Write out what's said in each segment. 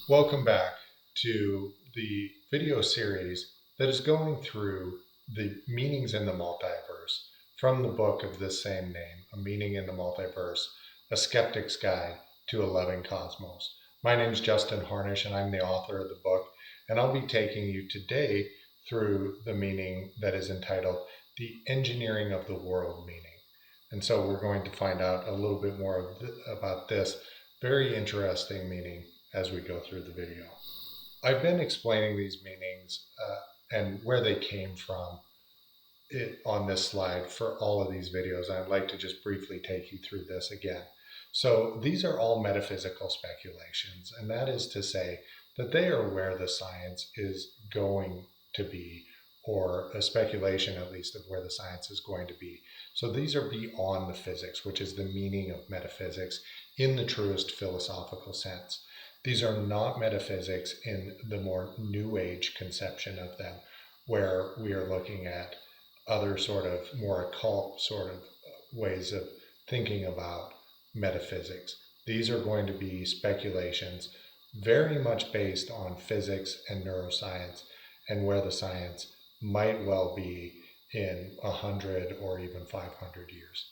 Welcome back to the video series that is going through the meanings in the multiverse from the book of this same name, A Meaning in the Multiverse, A Skeptic's Guide to a Loving Cosmos. My name is Justin Harnish and I'm the author of the book, and I'll be taking you today through the meaning that is entitled The Engineering of the World Meaning. And so we're going to find out a little bit more about this very interesting meaning as we go through the video. I've been explaining these meanings and where they came from on this slide for all of these videos. I'd like to just briefly take you through this again. So these are all metaphysical speculations, and that is to say that they are where the science is going to be, or a speculation at least of where the science is going to be. So these are beyond the physics, which is the meaning of metaphysics in the truest philosophical sense. These are not metaphysics in the more New Age conception of them, where we are looking at other sort of more occult sort of ways of thinking about metaphysics. These are going to be speculations very much based on physics and neuroscience and where the science might well be in 100 or even 500 years.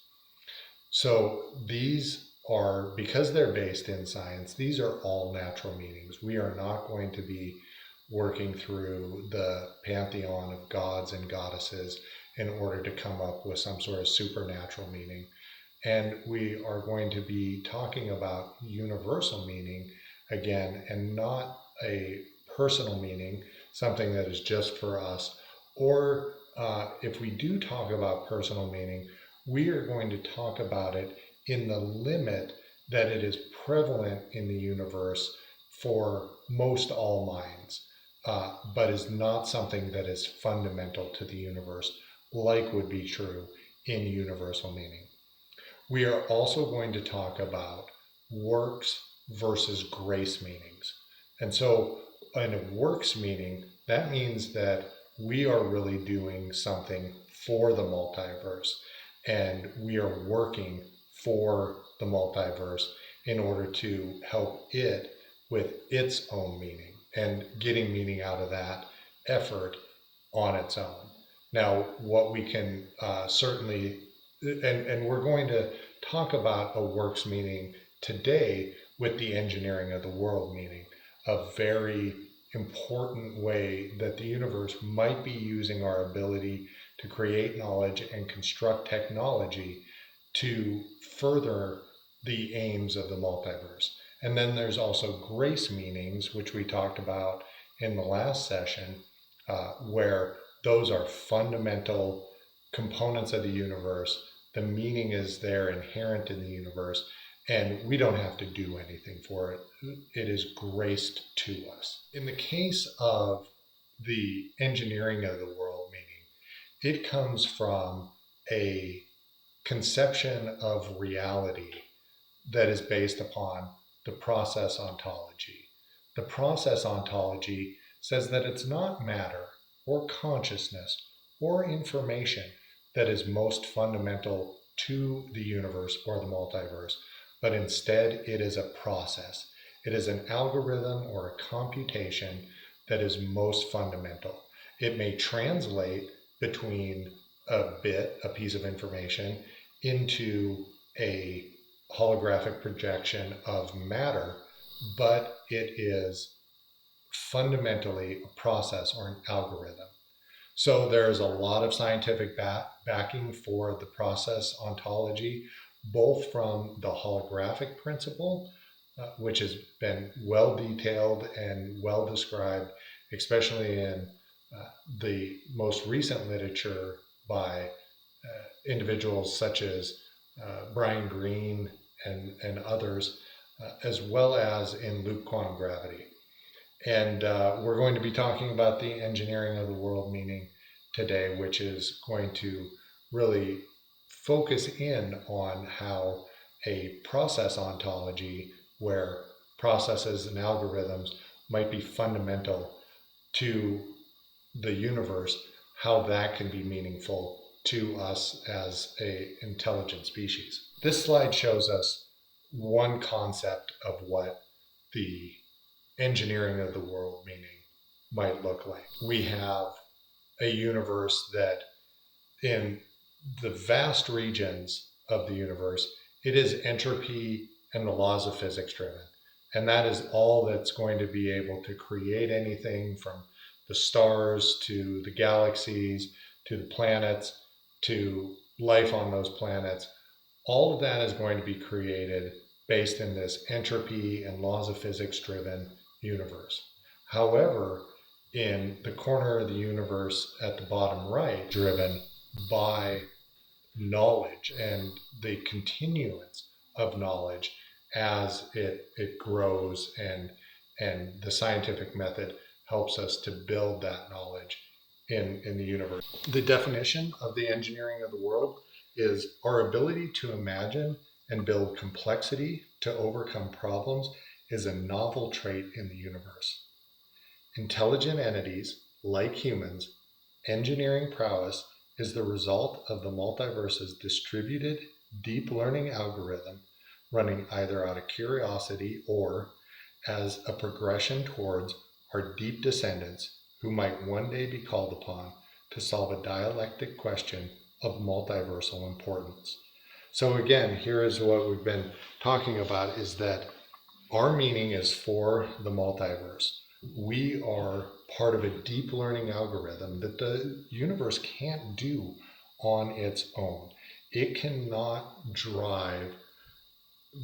So these are, because they're based in science, these are all natural meanings. We are not going to be working through the pantheon of gods and goddesses in order to come up with some sort of supernatural meaning. And we are going to be talking about universal meaning again, and not a personal meaning, something that is just for us. Or if we do talk about personal meaning, we are going to talk about it in the limit that it is prevalent in the universe for most all minds, but is not something that is fundamental to the universe, like would be true in universal meaning. We are also going to talk about works versus grace meanings. And so in a works meaning, that means that we are really doing something for the multiverse, and we are working for the multiverse in order to help it with its own meaning and getting meaning out of that effort on its own. Now, what we can certainly, and we're going to talk about a works meaning today with the engineering of the world meaning, a very important way that the universe might be using our ability to create knowledge and construct technology to further the aims of the multiverse. And then there's also grace meanings, which we talked about in the last session, where those are fundamental components of the universe. The meaning is there inherent in the universe, and we don't have to do anything for it. It is graced to us. In the case of the engineering of the world meaning, it comes from a conception of reality that is based upon the process ontology. The process ontology says that it's not matter or consciousness or information that is most fundamental to the universe or the multiverse, but instead it is a process. It is an algorithm or a computation that is most fundamental. It may translate between a piece of information, into a holographic projection of matter, but it is fundamentally a process or an algorithm. So there's a lot of scientific backing for the process ontology, both from the holographic principle, which has been well detailed and well described, especially in the most recent literature by individuals such as Brian Greene and others, as well as in loop quantum gravity. And we're going to be talking about the engineering of the world meaning today, which is going to really focus in on how a process ontology, where processes and algorithms might be fundamental to the universe, how that can be meaningful to us as an intelligent species. This slide shows us one concept of what the engineering of the world meaning might look like. We have a universe that in the vast regions of the universe, it is entropy and the laws of physics driven. And that is all that's going to be able to create anything from the stars to the galaxies to the planets to life on those planets. All of that is going to be created based in this entropy and laws of physics driven universe. However, in the corner of the universe at the bottom right, driven by knowledge and the continuance of knowledge as it grows, and the scientific method helps us to build that knowledge in the universe. The definition of the engineering of the world is our ability to imagine and build complexity to overcome problems is a novel trait in the universe. Intelligent entities, like humans, engineering prowess is the result of the multiverse's distributed deep learning algorithm running either out of curiosity or as a progression towards our deep descendants who might one day be called upon to solve a dialectic question of multiversal importance. So again, here is what we've been talking about, is that our meaning is for the multiverse. We are part of a deep learning algorithm that the universe can't do on its own. It cannot drive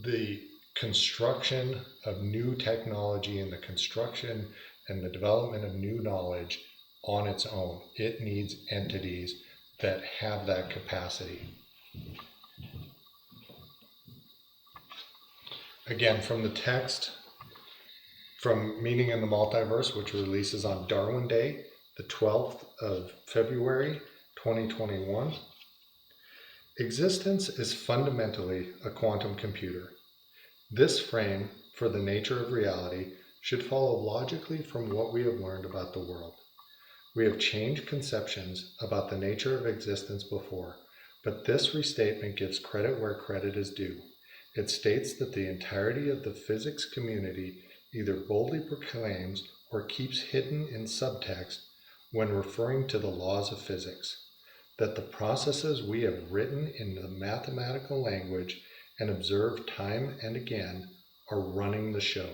the construction of new technology and the construction and the development of new knowledge on its own. It needs entities that have that capacity. Again, from the text, from Meaning in the Multiverse, which releases on Darwin Day, the 12th of February, 2021. Existence is fundamentally a quantum computer. This frame for the nature of reality should follow logically from what we have learned about the world. We have changed conceptions about the nature of existence before, but this restatement gives credit where credit is due. It states that the entirety of the physics community either boldly proclaims or keeps hidden in subtext when referring to the laws of physics, that the processes we have written in the mathematical language and observed time and again are running the show.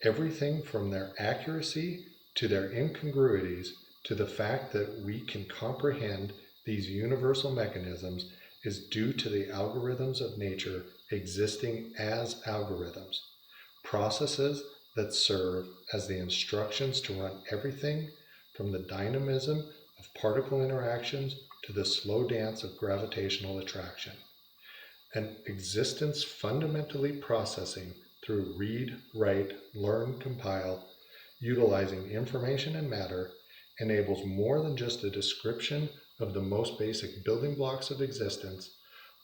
Everything from their accuracy to their incongruities to the fact that we can comprehend these universal mechanisms is due to the algorithms of nature existing as algorithms, processes that serve as the instructions to run everything from the dynamism of particle interactions to the slow dance of gravitational attraction. An existence fundamentally processing through read, write, learn, compile, utilizing information and matter, enables more than just a description of the most basic building blocks of existence,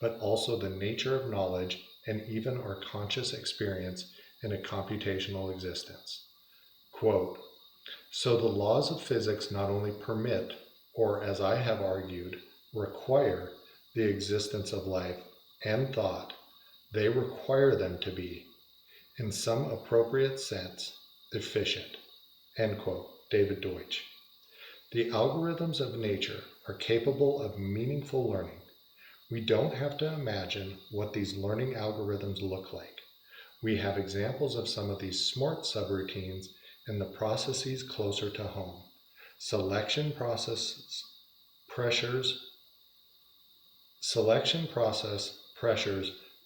but also the nature of knowledge and even our conscious experience in a computational existence. Quote, so the laws of physics not only permit, or as I have argued, require the existence of life and thought, they require them to be, in some appropriate sense, efficient. End quote, David Deutsch. The algorithms of nature are capable of meaningful learning. We don't have to imagine what these learning algorithms look like. We have examples of some of these smart subroutines in the processes closer to home. Selection process pressures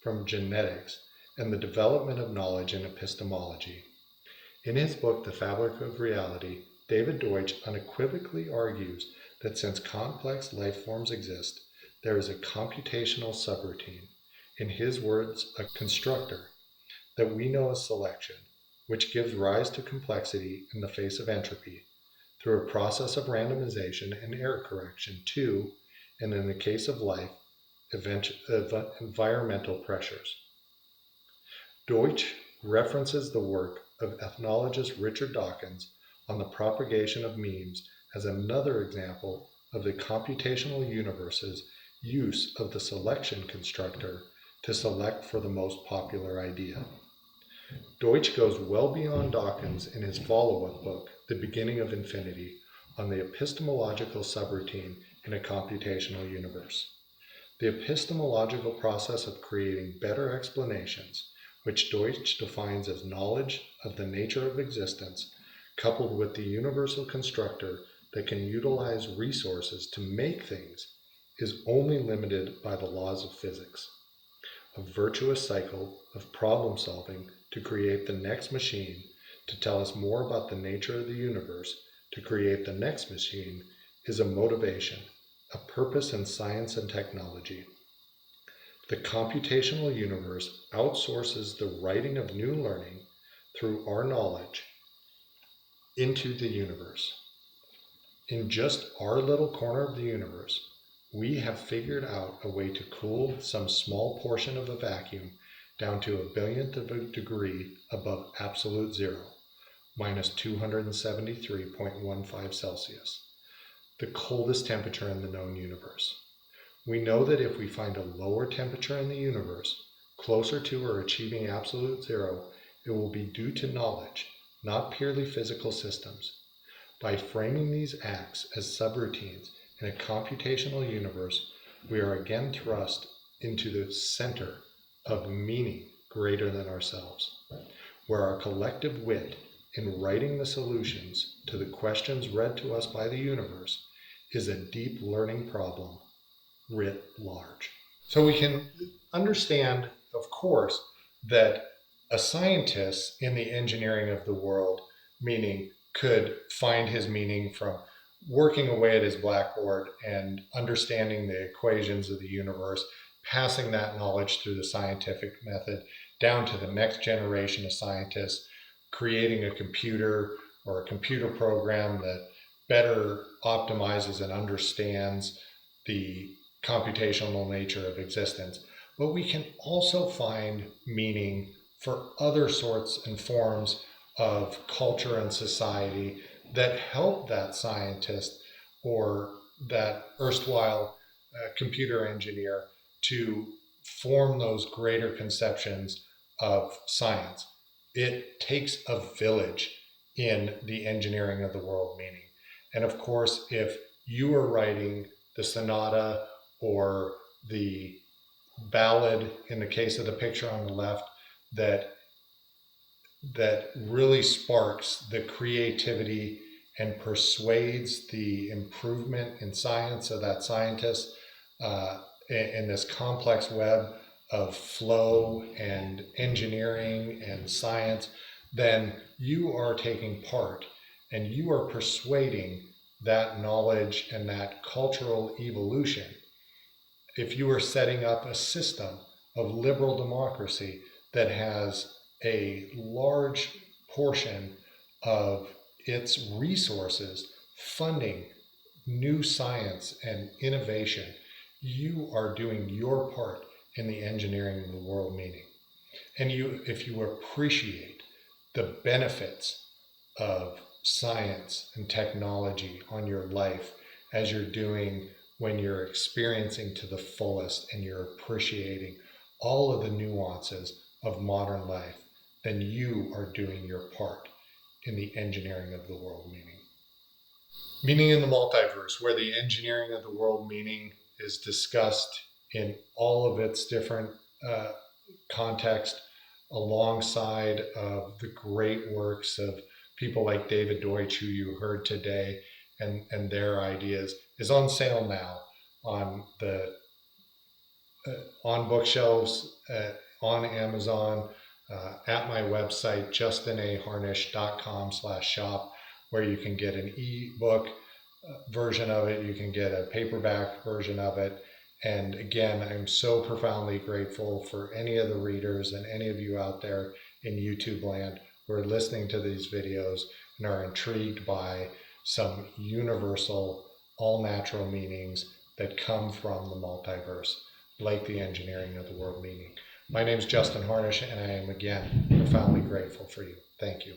from genetics and the development of knowledge in epistemology. In his book, The Fabric of Reality, David Deutsch unequivocally argues that since complex life forms exist, there is a computational subroutine, in his words, a constructor, that we know as selection, which gives rise to complexity in the face of entropy, through a process of randomization and error correction to, and in the case of life, environmental pressures. Deutsch references the work of ethnologist Richard Dawkins on the propagation of memes as another example of the computational universe's use of the selection constructor to select for the most popular idea. Deutsch goes well beyond Dawkins in his follow-up book, The Beginning of Infinity, on the epistemological subroutine in a computational universe. The epistemological process of creating better explanations, which Deutsch defines as knowledge of the nature of existence, coupled with the universal constructor that can utilize resources to make things, is only limited by the laws of physics. A virtuous cycle of problem solving to create the next machine, to tell us more about the nature of the universe, to create the next machine, is a motivation, a purpose in science and technology. The computational universe outsources the writing of new learning through our knowledge into the universe. In just our little corner of the universe, we have figured out a way to cool some small portion of a vacuum down to a billionth of a degree above absolute zero, minus 273.15 Celsius, the coldest temperature in the known universe. We know that if we find a lower temperature in the universe, closer to or achieving absolute zero, it will be due to knowledge, not purely physical systems. By framing these acts as subroutines in a computational universe, we are again thrust into the center of meaning greater than ourselves, where our collective wit in writing the solutions to the questions read to us by the universe is a deep learning problem writ large. So we can understand, of course, that a scientist in the engineering of the world, meaning could find his meaning from working away at his blackboard and understanding the equations of the universe, passing that knowledge through the scientific method down to the next generation of scientists, creating a computer or a computer program that better optimizes and understands the computational nature of existence. But we can also find meaning for other sorts and forms of culture and society that help that scientist or that erstwhile computer engineer to form those greater conceptions of science. It takes a village in the engineering of the world meaning. And of course, if you are writing the sonata or the ballad, in the case of the picture on the left, that really sparks the creativity and persuades the improvement in science of that scientist in this complex web of flow and engineering and science, then you are taking part and you are persuading that knowledge and that cultural evolution. If you are setting up a system of liberal democracy that has a large portion of its resources funding new science and innovation, you are doing your part in the engineering of the world meaning. And if you appreciate the benefits of science and technology on your life as you're doing when you're experiencing to the fullest and you're appreciating all of the nuances of modern life, then you are doing your part in the engineering of the world meaning. Meaning in the Multiverse, where the engineering of the world meaning is discussed in all of its different context, alongside of the great works of people like David Deutsch, who you heard today, and their ideas, is on sale now on the on bookshelves, on Amazon, at my website, justinaharnish.com/shop, where you can get an ebook version of it, you can get a paperback version of it. And again, I'm so profoundly grateful for any of the readers and any of you out there in YouTube land who are listening to these videos and are intrigued by some universal, all-natural meanings that come from the multiverse, like the engineering of the world meaning. My name is Justin Harnish, and I am again profoundly grateful for you. Thank you.